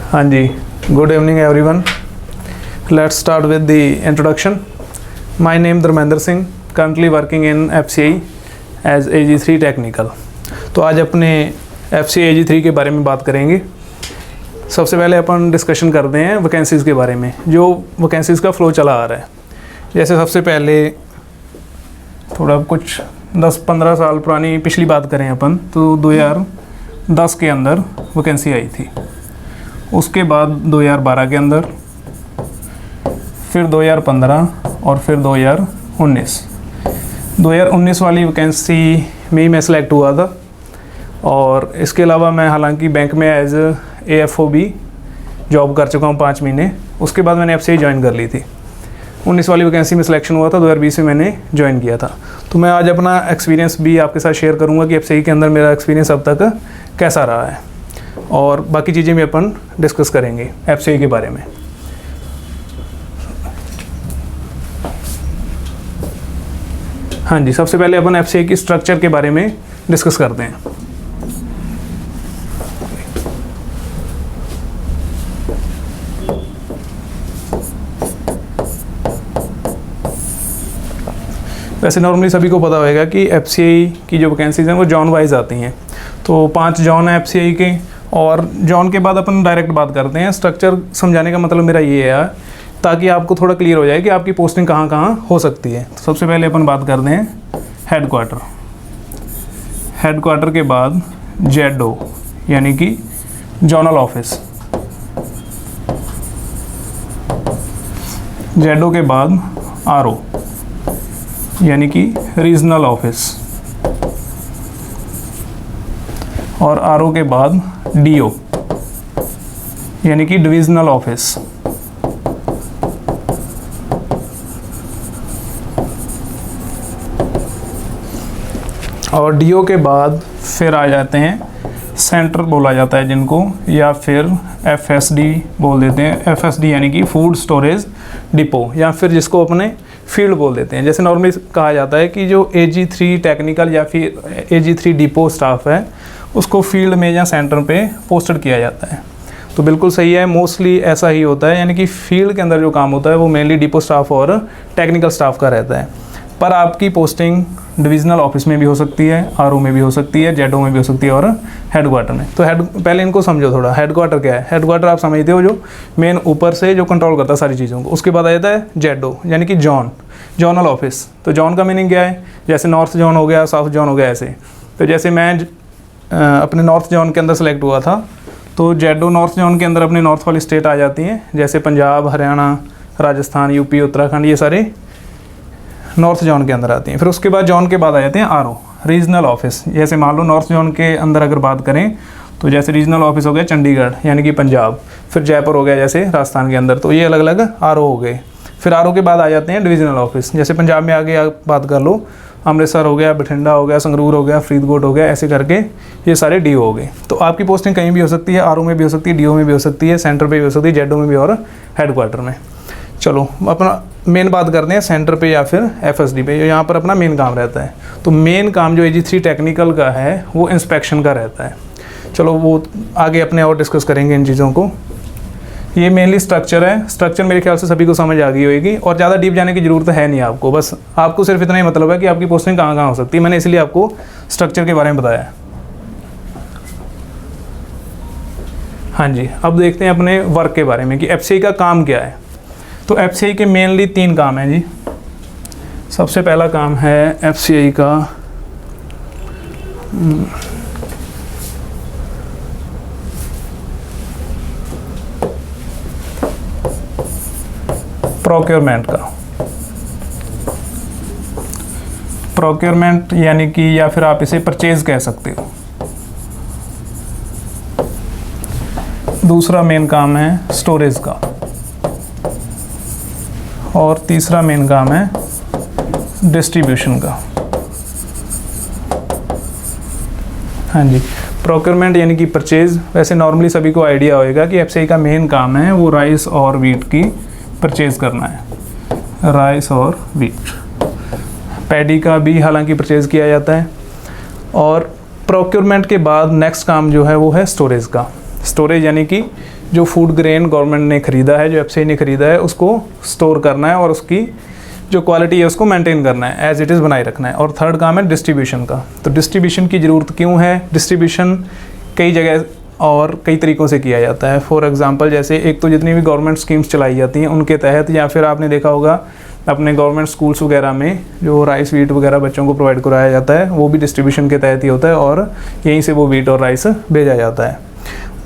हाँ जी, good evening everyone. Let's start with the introduction. My name Dharmendra Singh, currently working in FCI as AG3 technical. तो आज अपने FCI AG3 के बारे में बात करेंगे। सबसे पहले अपन डिस्कशन करते हैं वैकेंसीज़ के बारे में, जो वैकेंसीज़ का फ़्लो चला आ रहा है। जैसे सबसे पहले थोड़ा कुछ 10-15 साल पुरानी पिछली बात करें अपन, तो 2010 के अंदर वैकेंसी आई थी। उसके बाद 2012 के अंदर, फिर 2015 और फिर 2019 वाली वैकेंसी में ही मैं सिलेक्ट हुआ था। और इसके अलावा मैं हालांकि बैंक में एज AFOB जॉब कर चुका हूँ 5 महीने। उसके बाद मैंने FCI ज्वाइन कर ली थी। 19 वाली वैकेंसी में सिलेक्शन हुआ था, 2020 में मैंने ज्वाइन किया था। तो मैं आज अपना एक्सपीरियंस भी आपके साथ शेयर करूँगा कि FCI के अंदर मेरा एक्सपीरियंस अब तक कैसा रहा है, और बाकी चीज़ें भी अपन डिस्कस करेंगे FCI के बारे में। हाँ जी, सबसे पहले अपन FCI की स्ट्रक्चर के बारे में डिस्कस करते हैं। वैसे नॉर्मली सभी को पता होगा कि FCI की जो वैकेंसीज़ हैं वो जॉन वाइज आती हैं। तो 5 जॉन है FCI के, और जॉन के बाद अपन डायरेक्ट बात करते हैं। स्ट्रक्चर समझाने का मतलब मेरा ये है ताकि आपको थोड़ा क्लियर हो जाए कि आपकी पोस्टिंग कहाँ कहाँ हो सकती है। तो सबसे पहले अपन बात करते हैं हेडक्वार्टर। हेडक्वार्टर के बाद ZO यानी कि जोनल ऑफिस। ZO के बाद RO यानी कि रीजनल ऑफिस, और RO के बाद DO यानी कि डिविजनल ऑफिस। और DO के बाद फिर आ जाते हैं सेंटर बोला जाता है जिनको, या फिर FSD बोल देते हैं। FSD यानी कि फूड स्टोरेज डिपो, या फिर जिसको अपने फील्ड बोल देते हैं। जैसे नॉर्मली कहा जाता है कि जो AG3 टेक्निकल या फिर AG3 डिपो स्टाफ है उसको फील्ड में या सेंटर पे पोस्टेड किया जाता है। तो बिल्कुल सही है, मोस्टली ऐसा ही होता है। यानी कि फील्ड के अंदर जो काम होता है वो मेनली डिपो स्टाफ और टेक्निकल स्टाफ का रहता है। पर आपकी पोस्टिंग डिविजनल ऑफिस में भी हो सकती है, RO में भी हो सकती है, ZO में भी हो सकती है, और हेडक्वार्टर में। तो पहले इनको समझो थोड़ा। हेडक्वार्टर क्या है? हेडक्वार्टर आप समझते हो, जो मेन ऊपर से जो कंट्रोल करता है सारी चीज़ों को। उसके बाद आ जाता है ZO यानी कि जोनल ऑफिस। तो जॉन का मीनिंग क्या है? जैसे नॉर्थ जोन हो गया, साउथ जोन हो गया, ऐसे। तो जैसे मैं अपने नॉर्थ जोन के अंदर सेलेक्ट हुआ था, तो ZO नॉर्थ जोन के अंदर अपने नॉर्थ वाली स्टेट आ जाती हैं, जैसे पंजाब, हरियाणा, राजस्थान, UP, उत्तराखंड, ये सारे नॉर्थ जोन के अंदर आती हैं। फिर उसके बाद जॉन के बाद आ जाते हैं RO रीजनल ऑफिस। जैसे मान लो नॉर्थ जोन के अंदर अगर बात करें तो जैसे रीजनल ऑफिस हो गया चंडीगढ़ यानी कि पंजाब, फिर जयपुर हो गया जैसे राजस्थान के अंदर। तो ये अलग अलग RO हो गए। फिर RO के बाद आ जाते हैं डिविजनल ऑफिस। जैसे पंजाब में आगे आप बात कर लो, अमृतसर हो गया, बठिंडा हो गया, संगरूर हो गया, फरीदकोट हो गया, ऐसे करके ये सारे DO हो गए। तो आपकी पोस्टिंग कहीं भी हो सकती है, RO में भी हो सकती है, DO में भी हो सकती है, सेंटर पे भी हो सकती है, ZO में भी, और हेडक्वार्टर में। चलो अपना मेन बात करते हैं सेंटर पे या फिर FSD पे, यहाँ पर अपना मेन काम रहता है। तो मेन काम जो AG3 टेक्निकल का है वो इंस्पेक्शन का रहता है। चलो वो आगे अपने और डिस्कस करेंगे इन चीज़ों को। ये मेनली स्ट्रक्चर है। स्ट्रक्चर मेरे ख्याल से सभी को समझ आ गई होगी, और ज़्यादा डीप जाने की ज़रूरत है नहीं आपको। बस आपको सिर्फ इतना ही मतलब है कि आपकी पोस्टिंग कहाँ कहाँ हो सकती है। मैंने इसलिए आपको स्ट्रक्चर के बारे में बताया। हाँ जी, अब देखते हैं अपने वर्क के बारे में कि FCI का काम क्या है। तो FCI के मेनली 3 काम हैं जी। सबसे पहला काम है FCI का प्रोक्योरमेंट का। प्रोक्योरमेंट यानी कि, या फिर आप इसे परचेज कह सकते हो। दूसरा मेन काम है स्टोरेज का, और तीसरा मेन काम है डिस्ट्रीब्यूशन का। हाँ जी, प्रोक्योरमेंट यानी कि परचेज। वैसे नॉर्मली सभी को आइडिया होएगा कि FCI का मेन काम है वो राइस और वीट की परचेज करना है। राइस और वीट, पैडी का भी हालांकि परचेज किया जाता है। और प्रोक्योरमेंट के बाद नेक्स्ट काम जो है वो है स्टोरेज का। स्टोरेज यानी कि जो फूड ग्रेन गवर्नमेंट ने ख़रीदा है, जो एफसीआई ने ख़रीदा है, उसको स्टोर करना है और उसकी जो क्वालिटी है उसको मेंटेन करना है, एज इट इज़ बनाए रखना है। और थर्ड काम है डिस्ट्रीब्यूशन का। तो डिस्ट्रीब्यूशन की ज़रूरत क्यों है? डिस्ट्रीब्यूशन कई जगह और कई तरीक़ों से किया जाता है। फॉर एग्जांपल जैसे एक तो जितनी भी गवर्नमेंट स्कीम्स चलाई जाती हैं उनके तहत, या फिर आपने देखा होगा अपने गवर्नमेंट स्कूल्स वगैरह में जो राइस वीट वगैरह बच्चों को प्रोवाइड कराया जाता है, वो भी डिस्ट्रीब्यूशन के तहत ही होता है और यहीं से वो वीट और राइस भेजा जाता है।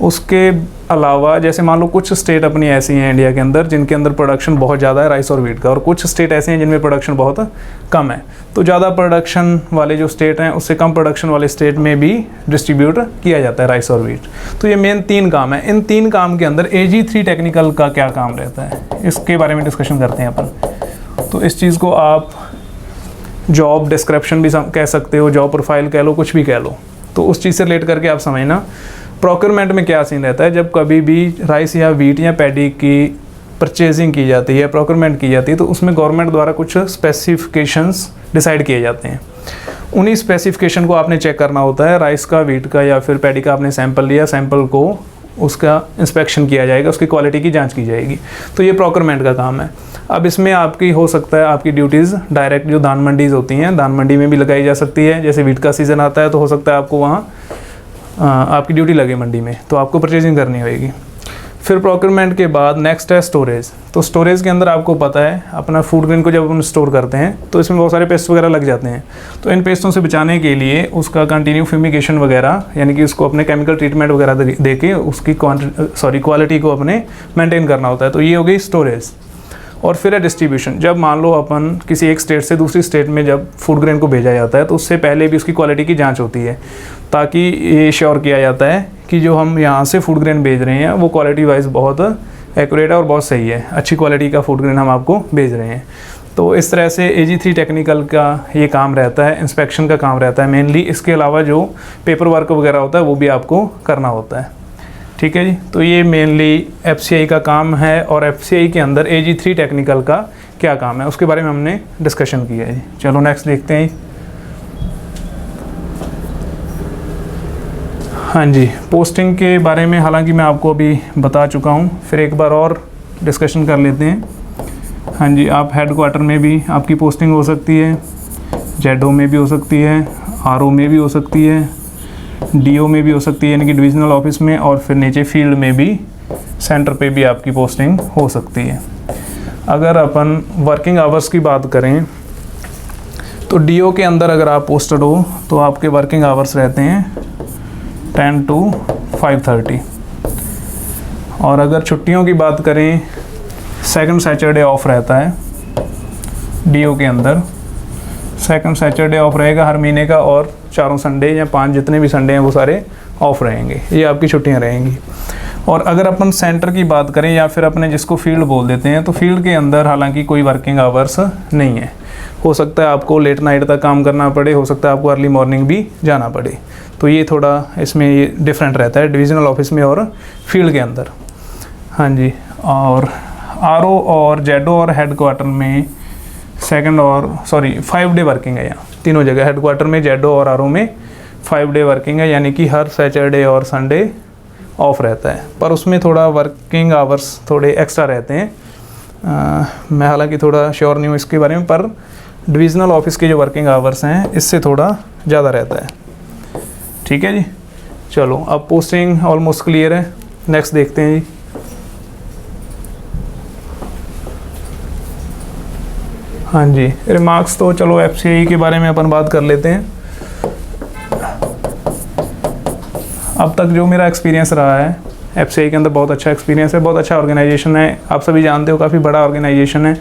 उसके अलावा जैसे मान लो कुछ स्टेट अपनी ऐसी हैं इंडिया के अंदर जिनके अंदर प्रोडक्शन बहुत ज़्यादा है राइस और वीट का, और कुछ स्टेट ऐसे हैं जिनमें प्रोडक्शन बहुत कम है। तो ज़्यादा प्रोडक्शन वाले जो स्टेट हैं उससे कम प्रोडक्शन वाले स्टेट में भी डिस्ट्रीब्यूट किया जाता है राइस और वीट। तो ये मेन 3 काम है। इन 3 काम के अंदर AG3 टेक्निकल का क्या काम रहता है, इसके बारे में डिस्कशन करते हैं अपन। तो इस चीज़ को आप जॉब डिस्क्रिप्शन भी कह सकते हो, जॉब प्रोफाइल कह लो, कुछ भी कह लो। तो उस चीज़ से रिलेट करके आप समझना प्रोक्योरमेंट में क्या सीन रहता है। जब कभी भी राइस या वीट या पैडी की परचेजिंग की जाती है, प्रोक्योरमेंट की जाती है, तो उसमें गवर्नमेंट द्वारा कुछ स्पेसिफिकेशंस डिसाइड किए जाते हैं। उन्हीं स्पेसिफिकेशन को आपने चेक करना होता है। राइस का, वीट का या फिर पैडी का आपने सैंपल लिया, सैंपल को उसका इंस्पेक्शन किया जाएगा, उसकी क्वालिटी की जांच की जाएगी। तो ये प्रोक्योरमेंट का काम है। अब इसमें आपकी हो सकता है आपकी ड्यूटीज़ डायरेक्ट जो दान मंडीज़ होती हैं, दान मंडी में भी लगाई जा सकती है। जैसे वीट का सीज़न आता है तो हो सकता है आपको वहाँ आपकी ड्यूटी लगे मंडी में, तो आपको परचेजिंग करनी होगी। फिर प्रोक्योरमेंट के बाद नेक्स्ट है स्टोरेज। तो स्टोरेज के अंदर आपको पता है अपना फूड ग्रेन को जब हम स्टोर करते हैं तो इसमें बहुत सारे पेस्ट वगैरह लग जाते हैं। तो इन पेस्टों से बचाने के लिए उसका कंटिन्यू फ्यूमिगेशन वगैरह, यानी कि उसको अपने केमिकल ट्रीटमेंट वगैरह दे के उसकी क्वालिटी को अपने मेंटेन करना होता है। तो ये हो गई स्टोरेज। और फिर है डिस्ट्रीब्यूशन। जब मान लो अपन किसी एक स्टेट से दूसरी स्टेट में जब फूड ग्रेन को भेजा जाता है तो उससे पहले भी उसकी क्वालिटी की जांच होती है, ताकि ये श्योर किया जाता है कि जो हम यहाँ से फूड ग्रेन भेज रहे हैं वो क्वालिटी वाइज बहुत एक्यूरेट है और बहुत सही है, अच्छी क्वालिटी का फूड ग्रेन हम आपको भेज रहे हैं। तो इस तरह से AG3 टेक्निकल का ये काम रहता है, इंस्पेक्शन का काम रहता है मेनली। इसके अलावा जो पेपर वर्क वगैरह होता है वो भी आपको करना होता है। ठीक है जी। तो ये मेनली FCI का काम है, और FCI के अंदर AG3 टेक्निकल का क्या काम है उसके बारे में हमने डिस्कशन किया है जी। चलो नेक्स्ट देखते हैं। हाँ जी, पोस्टिंग के बारे में हालांकि मैं आपको अभी बता चुका हूँ, फिर एक बार और डिस्कशन कर लेते हैं। हाँ जी, आप हेड क्वार्टर में भी आपकी पोस्टिंग हो सकती है, ZO में भी हो सकती है, RO में भी हो सकती है, DO में भी हो सकती है यानी कि डिविजनल ऑफिस में, और फिर नीचे फील्ड में भी, सेंटर पे भी आपकी पोस्टिंग हो सकती है। अगर अपन वर्किंग आवर्स की बात करें तो DO के अंदर अगर आप पोस्टेड हो तो आपके वर्किंग आवर्स रहते हैं 10 to 5:30। और अगर छुट्टियों की बात करें, सेकंड सैटरडे ऑफ रहता है DO के अंदर। सेकंड सैटरडे ऑफ रहेगा हर महीने का, और 4 संडे या 5 जितने भी संडे हैं वो सारे ऑफ रहेंगे, ये आपकी छुट्टियां रहेंगी। और अगर अपन सेंटर की बात करें या फिर अपने जिसको फील्ड बोल देते हैं, तो फील्ड के अंदर हालांकि कोई वर्किंग आवर्स नहीं है। हो सकता है आपको लेट नाइट तक काम करना पड़े, हो सकता है आपको अर्ली मॉर्निंग भी जाना पड़े। तो ये थोड़ा इसमें ये डिफरेंट रहता है डिविजनल ऑफिस में और फील्ड के अंदर। हाँ जी, और RO और ZO और हेड क्वार्टर में 5 डे वर्किंग है। यहाँ तीनों जगह हेड क्वार्टर में, ZO और RO में 5 डे वर्किंग है, यानी कि हर सैटरडे और संडे ऑफ रहता है। पर उसमें थोड़ा वर्किंग आवर्स थोड़े एक्स्ट्रा रहते हैं। मैं हालांकि थोड़ा श्योर नहीं हूँ इसके बारे में, पर डिविजनल ऑफिस के जो वर्किंग आवर्स हैं इससे थोड़ा ज़्यादा रहता है। ठीक है जी। चलो अब पोस्टिंग ऑलमोस्ट क्लियर है, नेक्स्ट देखते हैं जी। हाँ जी, रिमार्क्स तो चलो FCI के बारे में अपन बात कर लेते हैं। अब तक जो मेरा एक्सपीरियंस रहा है FCI के अंदर, बहुत अच्छा एक्सपीरियंस है, बहुत अच्छा ऑर्गेनाइजेशन है। आप सभी जानते हो काफ़ी बड़ा ऑर्गेनाइजेशन है,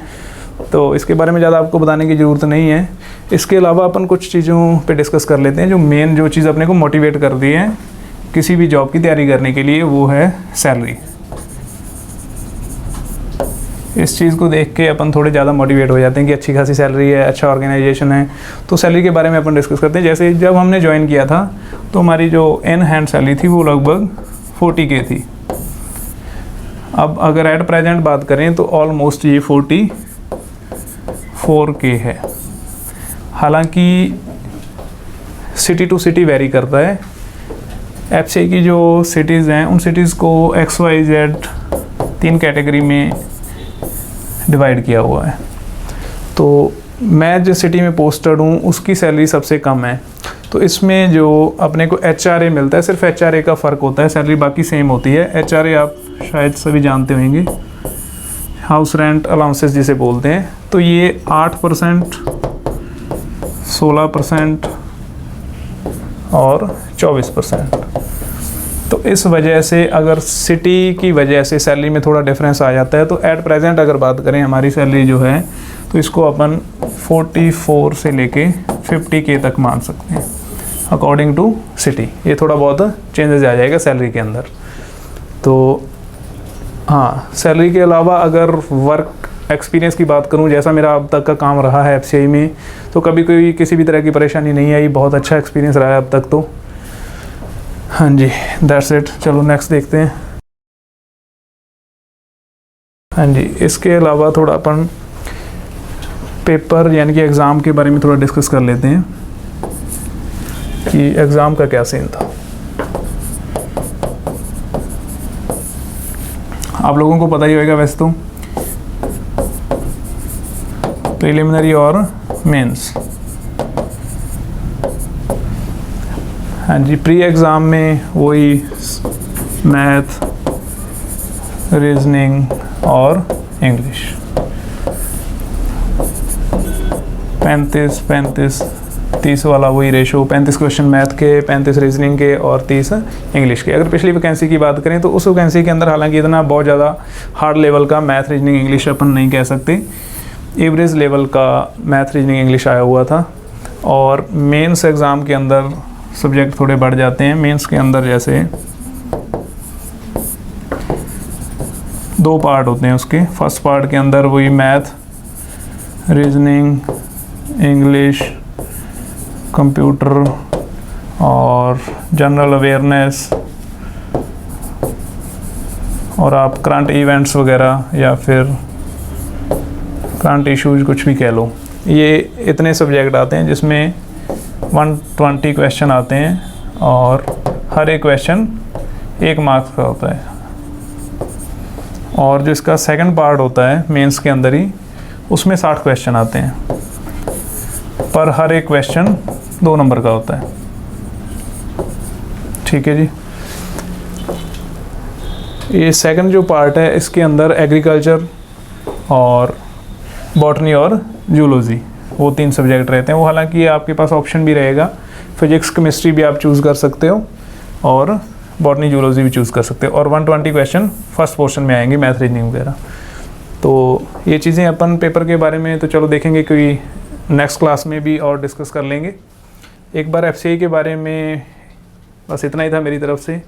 तो इसके बारे में ज़्यादा आपको बताने की ज़रूरत नहीं है। इसके अलावा अपन कुछ चीज़ों पे डिस्कस कर लेते हैं। जो मेन जो चीज़ अपने को मोटिवेट कर दी है किसी भी जॉब की तैयारी करने के लिए, वो है सैलरी। इस चीज़ को देख के अपन थोड़े ज़्यादा मोटिवेट हो जाते हैं कि अच्छी खासी सैलरी है, अच्छा ऑर्गेनाइजेशन है। तो सैलरी के बारे में अपन डिस्कस करते हैं। जैसे जब हमने ज्वाइन किया था तो हमारी जो इन हैंड सैलरी थी वो लगभग 40K थी। अब अगर एट प्रेजेंट बात करें तो ऑलमोस्ट ये 44K है। हालांकि सिटी टू सिटी वेरी करता है, एफसीआई की जो सिटीज़ हैं उन सिटीज़ को XYZ 3 कैटेगरी में डिवाइड किया हुआ है। तो मैं जिस सिटी में पोस्टेड हूँ उसकी सैलरी सबसे कम है, तो इसमें जो अपने को HRA मिलता है, सिर्फ HRA का फ़र्क होता है, सैलरी बाकी सेम होती है। HRA आप शायद सभी जानते होंगे, हाउस रेंट अलाउंसेस जिसे बोलते हैं। तो ये 8%, 16% और 24%। तो इस वजह से अगर सिटी की वजह से सैलरी में थोड़ा डिफरेंस आ जाता है। तो एट प्रेजेंट अगर बात करें हमारी सैलरी जो है, तो इसको अपन 44 से लेके 50K तक मान सकते हैं अकॉर्डिंग टू सिटी। ये थोड़ा बहुत चेंजेस आ जाएगा सैलरी के अंदर। तो हाँ, सैलरी के अलावा अगर वर्क एक्सपीरियंस की बात करूँ, जैसा मेरा अब तक का काम रहा है एफसीआई में, तो कभी कोई किसी भी तरह की परेशानी नहीं आई, बहुत अच्छा एक्सपीरियंस रहा है अब तक। तो हाँ जी, दैट्स इट। चलो नेक्स्ट देखते हैं। हाँ जी, इसके अलावा थोड़ा अपन पेपर यानी कि एग्ज़ाम के बारे में थोड़ा डिस्कस कर लेते हैं कि एग्ज़ाम का क्या सीन था। आप लोगों को पता ही होगा वैसे तो, प्रिलिमिनरी और मेंस। हाँ जी, प्री एग्ज़ाम में वही मैथ, रीजनिंग और इंग्लिश। 35-35 30 वाला वही रेशो, 35 क्वेश्चन मैथ के, 35 रीजनिंग के और 30 इंग्लिश के। अगर पिछली वैकेंसी की बात करें तो उस वैकेंसी के अंदर हालांकि इतना बहुत ज़्यादा हार्ड लेवल का मैथ, रीजनिंग, इंग्लिश अपन नहीं कह सकते, एवरेज लेवल का मैथ, रीजनिंग, इंग्लिश आया हुआ था। और मेंस एग्ज़ाम के अंदर सब्जेक्ट थोड़े बढ़ जाते हैं। मेंस के अंदर जैसे 2 पार्ट होते हैं उसके। फर्स्ट पार्ट के अंदर वही मैथ, रीजनिंग, इंग्लिश, कंप्यूटर और जनरल अवेयरनेस, और आप करंट इवेंट्स वगैरह या फिर करंट इश्यूज कुछ भी कह लो। ये इतने सब्जेक्ट आते हैं जिसमें 120 क्वेश्चन आते हैं और हर एक क्वेश्चन 1 मार्क्स का होता है। और जो इसका सेकंड पार्ट होता है मेंस के अंदर ही, उसमें 60 क्वेश्चन आते हैं, पर हर एक क्वेश्चन 2 नंबर का होता है। ठीक है जी। ये सेकंड जो पार्ट है इसके अंदर एग्रीकल्चर और बॉटनी और जूलॉजी, वो 3 सब्जेक्ट रहते हैं। वो हालांकि आपके पास ऑप्शन भी रहेगा, फिजिक्स, केमिस्ट्री भी आप चूज़ कर सकते हो और बॉटनी, जूलॉजी भी चूज़ कर सकते हो। और 120 क्वेश्चन फर्स्ट पोर्शन में आएंगे, मैथ, रीजनिंग वगैरह। तो ये चीज़ें अपन पेपर के बारे में तो चलो देखेंगे, कोई नेक्स्ट क्लास में भी और डिस्कस कर लेंगे। एक बार एफसीआई के बारे में बस इतना ही था मेरी तरफ से।